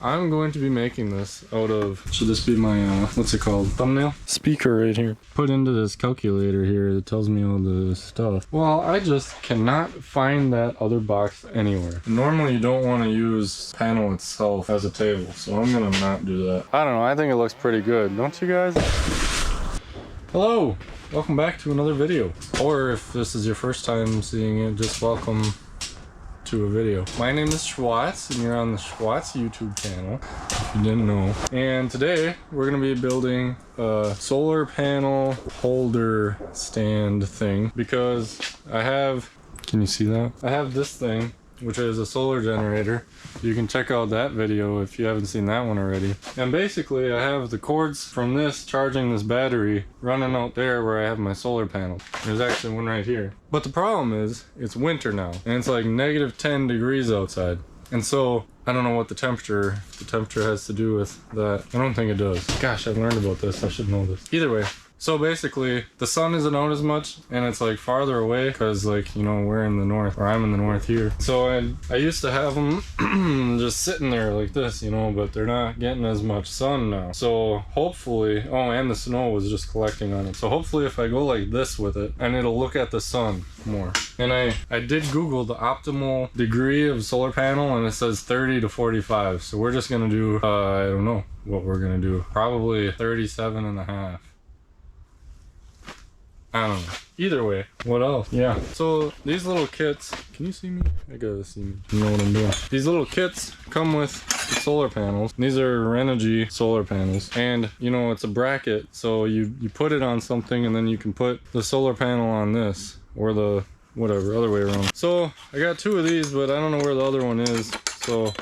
I'm going to be making this out of, should this be my, what's it called, thumbnail? Speaker right here. Put into this calculator here that tells me all the stuff. Well, I just cannot find that other box anywhere. Normally you don't want to use panel itself as a table, so I'm gonna not do that. I don't know, I think it looks pretty good, don't you guys? Hello, welcome back to another video. Or if this is your first time seeing it, just welcome to a video. My name is Schwartz and you're on the Schwartz YouTube channel, if you didn't know. And today we're gonna be building a solar panel holder stand thing because I have, can you see that? I have this thing, which is a solar generator. You can check out that video if you haven't seen that one already. And basically I have the cords from this charging this battery running out there where I have my solar panel. There's actually one right here. But the problem is it's winter now and it's like -10 degrees outside. And so I don't know what the temperature has to do with that. I don't think it does. Gosh, I learned about this. I should know this. Either way. So basically, the sun isn't out as much, and it's like farther away, because like, you know, we're in the north, or I'm in the north here. So I used to have them just sitting there like this, you know, but they're not getting as much sun now. So hopefully, oh, and the snow was just collecting on it. So hopefully if I go like this with it, and it'll look at the sun more. And I did Google the optimal degree of solar panel, and it says 30 to 45. So we're just gonna do, I don't know what we're gonna do. Probably 37.5. I don't know. Either way, what else? Yeah. So these little kits, can you see me? I gotta see me. You know what I'm doing. These little kits come with the solar panels. These are renogy solar panels. And you know, it's a bracket. So you put it on something and then you can put the solar panel on this or the whatever, other way around. So I got 2 of these, but I don't know where the other one is. So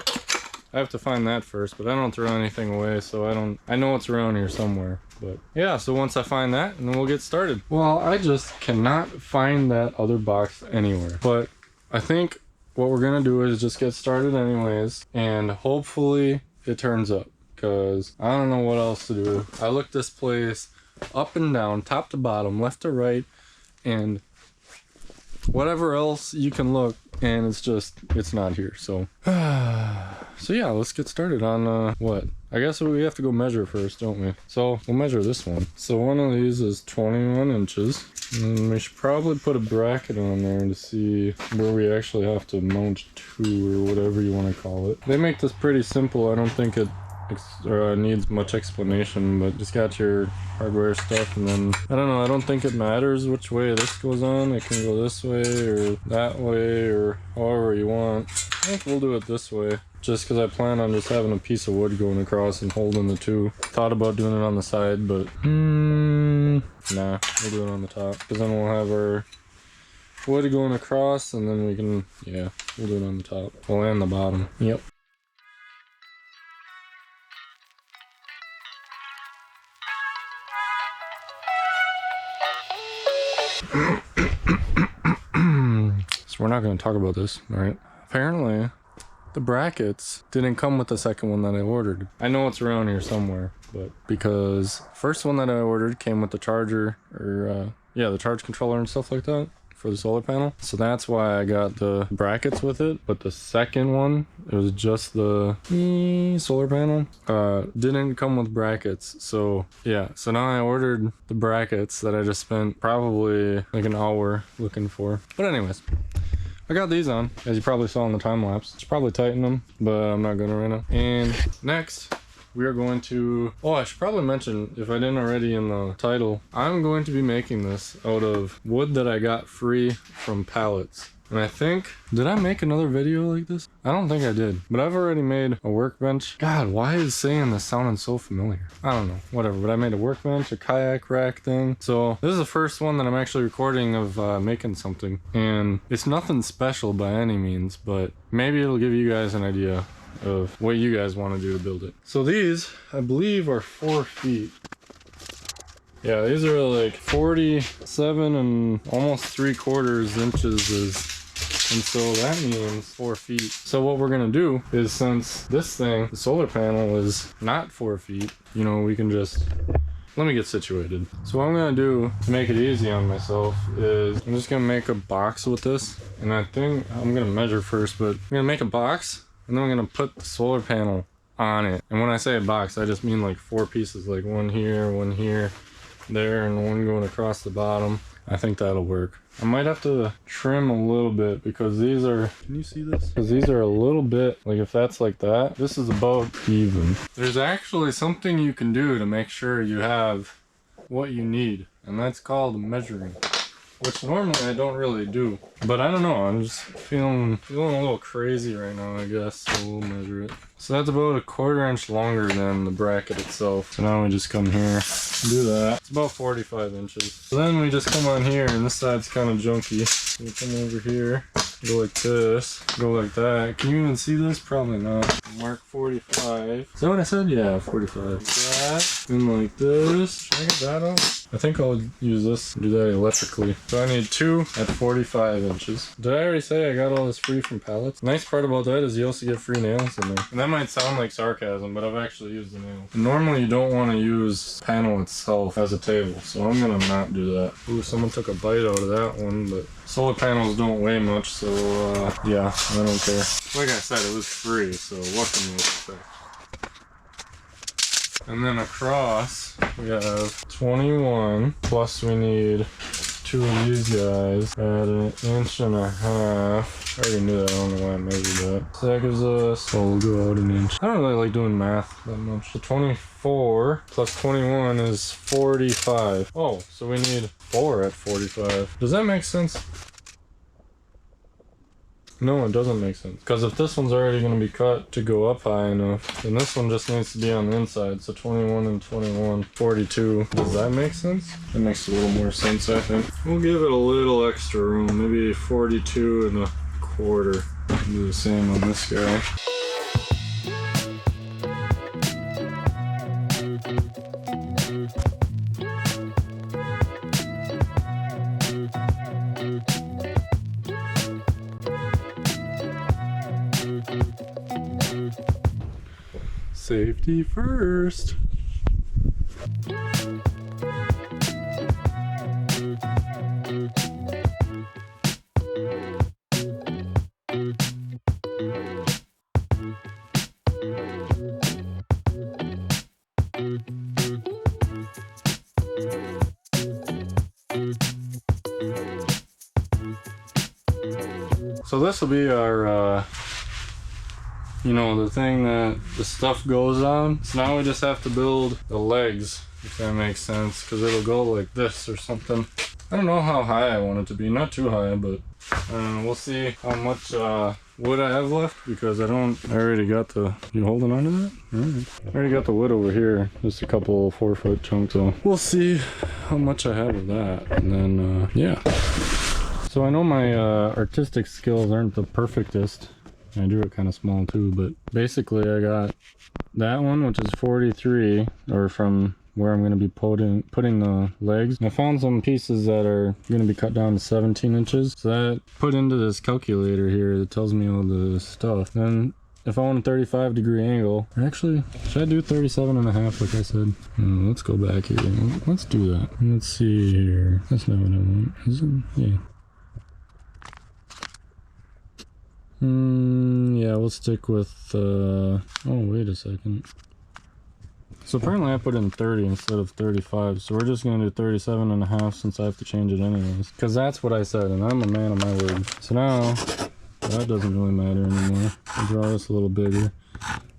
I have to find that first, but I don't throw anything away. So I know it's around here somewhere. But yeah, so once I find that, and then we'll get started. Well, I just cannot find that other box anywhere. But I think what we're gonna do is just get started anyways, and hopefully it turns up, because I don't know what else to do. I looked this place up and down, top to bottom, left to right, and whatever else you can look, and it's not here. So so yeah, let's get started on what I guess we have to go measure first, don't we? So we'll measure this one. So one of these is 21 inches, and we should probably put a bracket on there to see where we actually have to mount to, or whatever you want to call it. They make this pretty simple. I don't think it needs much explanation, but just got your hardware stuff, and then I don't know, I don't think it matters which way this goes on. It can go this way or that way or however you want. I think we'll do it this way, just because I plan on just having a piece of wood going across and holding the 2. Thought about doing it on the side, but nah, we'll do it on the top, because then we'll have our wood going across, and then we can, yeah, we'll do it on the top. Well, and the bottom. Yep. So we're not going to talk about this, right? Apparently the brackets didn't come with the second one that I ordered. I know it's around here somewhere, but because first one that I ordered came with the charger, or yeah, the charge controller and stuff like that for the solar panel. So that's why I got the brackets with it. But the second one, it was just the solar panel, didn't come with brackets. So yeah, so now I ordered the brackets that I just spent probably like an hour looking for. But anyways, I got these on, as you probably saw in the time lapse. It's probably tighten them, but I'm not gonna right now. And next, we are going to, oh, I should probably mention, if I didn't already in the title, I'm going to be making this out of wood that I got free from pallets. And I think, did I make another video like this? I don't think I did, but I've already made a workbench. God, why is saying this sounding so familiar? I don't know, whatever, but I made a workbench, a kayak rack thing. So this is the first one that I'm actually recording of making something. And it's nothing special by any means, but maybe it'll give you guys an idea of what you guys want to do to build it. So these, I believe, are 4 feet. Yeah, these are like 47 and almost 3/4 inches and so that means 4 feet. So what we're gonna do is, since this thing, the solar panel, is not 4 feet, you know, we can just, let me get situated. So what I'm gonna do to make it easy on myself is I'm just gonna make a box with this, and I think I'm gonna measure first, but I'm gonna make a box and then I'm gonna put the solar panel on it. And when I say a box, I just mean like 4 pieces, like one here, there, and one going across the bottom. I think that'll work. I might have to trim a little bit because these are, can you see this? Because these are a little bit, like if that's like that, this is about even. There's actually something you can do to make sure you have what you need, and that's called measuring, which normally I don't really do. But I don't know, I'm just feeling a little crazy right now, I guess, so we'll measure it. So that's about a 1/4 inch longer than the bracket itself. So now we just come here, do that. It's about 45 inches. So then we just come on here, and this side's kind of junky. We come over here, go like this, go like that. Can you even see this? Probably not. Mark 45. Is that what I said? Yeah, 45. Like that, and like this. Should I get that off? I think I'll use this, do that electrically. So I need 2 at 45 inches. Did I already say I got all this free from pallets? Nice part about that is you also get free nails in there. And that might sound like sarcasm, but I've actually used the nails. Normally you don't want to use panel itself as a table, so I'm gonna not do that. Ooh, someone took a bite out of that one, but solar panels don't weigh much, so yeah, I don't care. Like I said, it was free, so what can you expect? And then across, we have 21, plus we need 2 of these guys at 1.5 inches. I already knew that, I don't know why I measured that. So that gives us, well, we'll go out an inch. I don't really like doing math that much. So 24 plus 21 is 45. Oh, so we need 4 at 45. Does that make sense? No, it doesn't make sense. Because if this one's already going to be cut to go up high enough, then this one just needs to be on the inside. So 21 and 21, 42. Does that make sense? That makes a little more sense, I think. We'll give it a little extra room, maybe 42.25. Do the same on this guy. Safety first. So this will be our you know, the thing that the stuff goes on. So now we just have to build the legs, if that makes sense, because it'll go like this or something. I don't know how high I want it to be, not too high, but we'll see how much wood I have left, because I already got the, you holding on to that? Alright. I already got the wood over here, just a couple 4-foot chunks, so we'll see how much I have of that, and then yeah. So I know my artistic skills aren't the perfectest. I drew it kind of small too, but basically I got that one, which is 43, or from where I'm going to be putting the legs. And I found some pieces that are going to be cut down to 17 inches. So that put into this calculator here that tells me all the stuff. Then if I want a 35-degree angle, actually, should I do 37.5 like I said? Let's go back here. Let's do that. Let's see here. That's not what I want. Is it? Yeah. Yeah, we'll stick with, oh, wait a second. So apparently I put in 30 instead of 35, so we're just going to do 37.5 since I have to change it anyways. Because that's what I said, and I'm a man of my word. So now, that doesn't really matter anymore. I'll draw this a little bigger.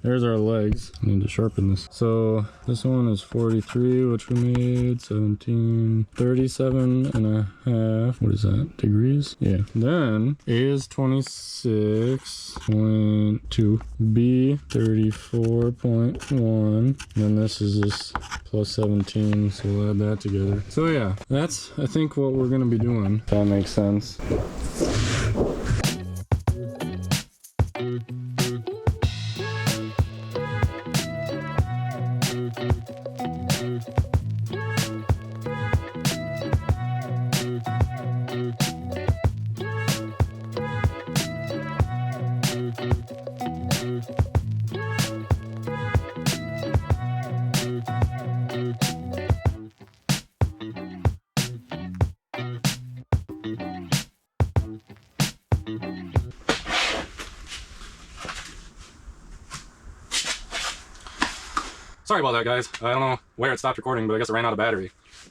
There's our legs. I need to sharpen this. So this one is 43, which we made 17, 37.5. What is that? Degrees? Yeah. Then A is 26.2, B 34.1, and this is just plus 17, so we'll add that together. So yeah, that's I think what we're gonna be doing. If that makes sense. sorry about that, guys. I don't know where it stopped recording, but I guess it ran out of battery.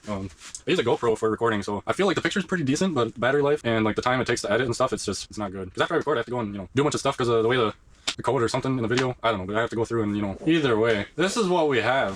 I use a GoPro for recording, so I feel like the picture's pretty decent, but battery life and like the time it takes to edit and stuff, it's not good. Because after I record, I have to go and, you know, do a bunch of stuff because of the way the code or something in the video. I don't know, but I have to go through and, you know, either way, this is what we have.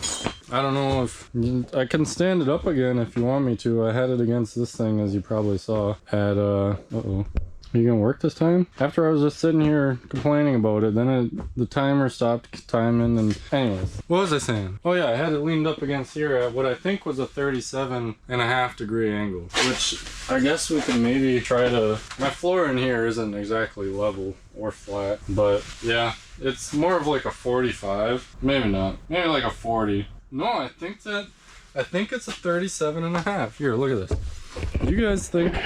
I don't know if I can stand it up again if you want me to. I had it against this thing, as you probably saw. At uh-oh. Are you gonna work this time? After I was just sitting here complaining about it, then the timer stopped timing, and anyways. What was I saying? Oh yeah, I had it leaned up against here at what I think was a 37.5 degree angle. Which I guess we can maybe try to... My floor in here isn't exactly level or flat, but yeah, it's more of like a 45. Maybe not. Maybe like a 40. No, I think it's a 37.5. Here, look at this. You guys think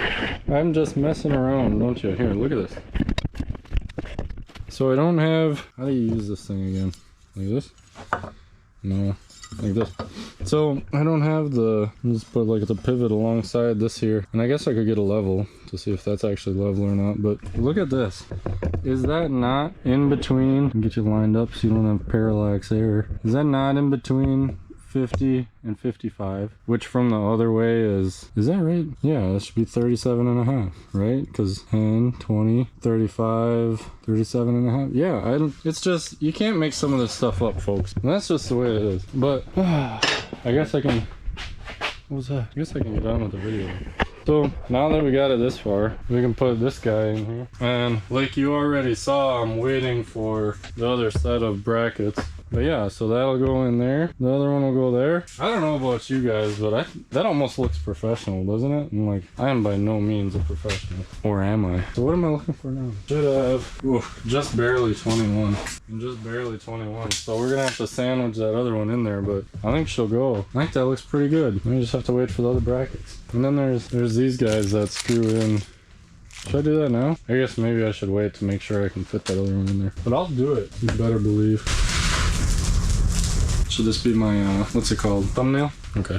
I'm just messing around, don't you? Here, look at this. So I don't have... How do you use this thing again? Like this? No, like this. So I don't have the... Just put like the pivot alongside this here. And I guess I could get a level to see if that's actually level or not. But look at this. Is that not in between? Get you lined up so you don't have parallax there. Is that not in between 50 and 55, which from the other way is that right? Yeah, that should be 37.5, right? Because 10, 20, 35, 37.5. Yeah, I don't... It's just, you can't make some of this stuff up, folks. And that's just the way it is. But I guess I can... What was that? I guess I can get on with the video. So now that we got it this far, we can put this guy in here. And like you already saw, I'm waiting for the other set of brackets. But yeah, so that'll go in there. The other one will go there. I don't know about you guys, but that almost looks professional, doesn't it? I'm like, I am by no means a professional. Or am I? So what am I looking for now? Should have just barely 21. I'm just barely 21. So we're gonna have to sandwich that other one in there, but I think she'll go. I think that looks pretty good. We just have to wait for the other brackets. And then there's these guys that screw in. Should I do that now? I guess maybe I should wait to make sure I can fit that other one in there. But I'll do it, you better believe. Should this be my, what's it called? Thumbnail? Okay.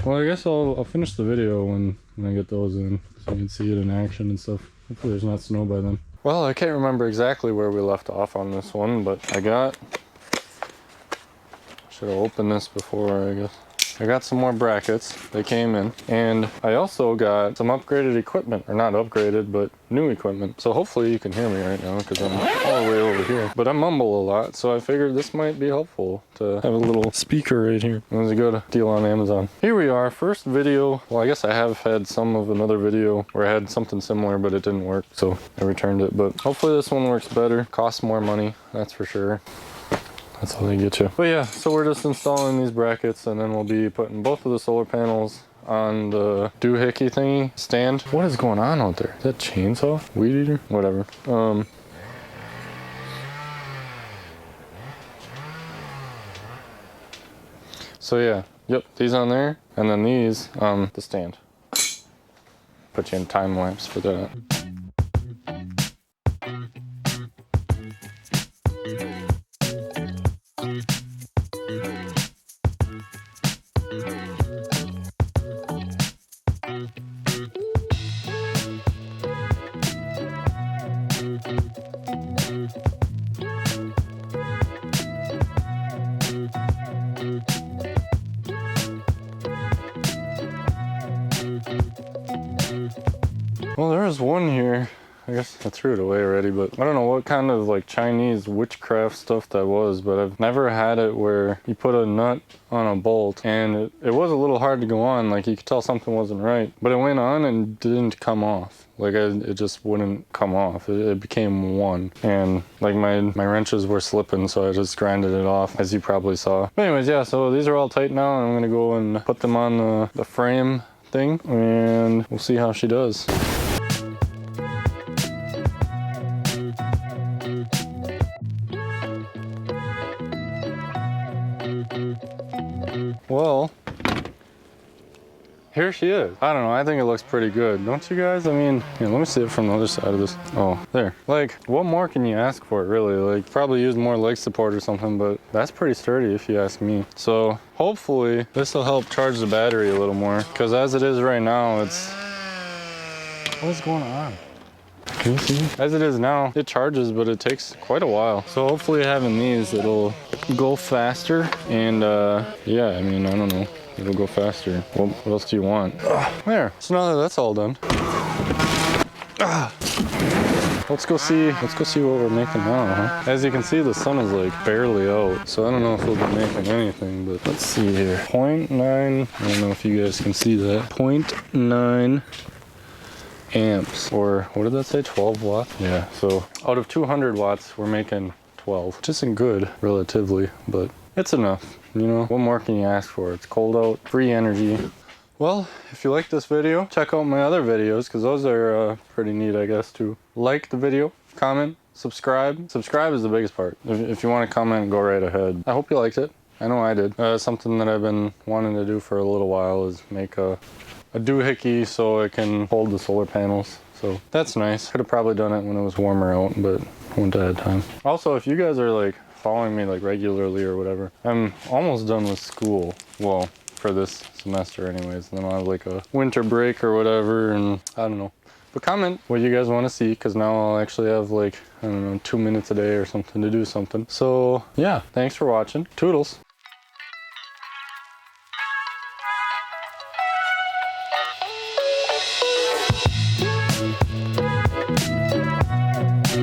Well, I guess I'll finish the video when I get those in, so you can see it in action and stuff. Hopefully there's not snow by then. Well, I can't remember exactly where we left off on this one, but should have opened this before, I guess. I got some more brackets. They came in. And I also got some upgraded equipment. Or not upgraded, but new equipment. So hopefully you can hear me right now because I'm all the way over here. But I mumble a lot, so I figured this might be helpful to have a little speaker right here. It was a good deal on Amazon. Here we are, first video. Well, I guess I have had some of another video where I had something similar, but it didn't work. So I returned it. But hopefully this one works better. Costs more money, that's for sure. That's how they get you. But yeah, so we're just installing these brackets and then we'll be putting both of the solar panels on the doohickey thingy stand. What is going on out there? Is that chainsaw? Weed eater? Whatever. So yeah, yep, these on there and then these on the stand. Put you in time lapse for that. Well, there was one here. I guess I threw it away already, but I don't know what kind of like Chinese witchcraft stuff that was, but I've never had it where you put a nut on a bolt and it was a little hard to go on. Like you could tell something wasn't right, but it went on and didn't come off. Like it just wouldn't come off. It became one. And like my wrenches were slipping, so I just grinded it off, as you probably saw. But anyways, yeah, so these are all tight now, and I'm gonna go and put them on the frame thing, and we'll see how she does. Well, here she is. I don't know, I think it looks pretty good. Don't you guys? I mean, here, let me see it from the other side of this. Oh, there. Like, what more can you ask for it, really? Like, probably use more leg support or something, but that's pretty sturdy if you ask me. So, hopefully, this will help charge the battery a little more, because as it is right now, it's... What is going on? Can you see? As it is now, it charges, but it takes quite a while. So hopefully having these, it'll go faster. And yeah, I mean, I don't know. It'll go faster. Well, what else do you want? There. So now that that's all done. Let's go see what we're making now, huh? As you can see, the sun is like barely out. So I don't know if we'll be making anything, but let's see here. 0.9, I don't know if you guys can see that. 0.9 amps, or what did that say, 12 watts? Yeah, so out of 200 watts, we're making 12, which isn't good relatively, but it's enough. You know, what more can you ask for? It's cold out, free energy. Well, if you like this video, check out my other videos, because those are pretty neat, I guess, too. Like the video, comment, subscribe. Subscribe is the biggest part. If you want to comment, go right ahead. I hope you liked it. I know I did. Something that I've been wanting to do for a little while is make a doohickey so it can hold the solar panels. So that's nice. Could have probably done it when it was warmer out, but wouldn't have had time. Also, if you guys are like following me like regularly or whatever, I'm almost done with school. Well, for this semester anyways. And then I'll have like a winter break or whatever, and I don't know. But comment what you guys want to see, because now I'll actually have like, I don't know, 2 minutes a day or something to do something. So yeah, thanks for watching. Toodles.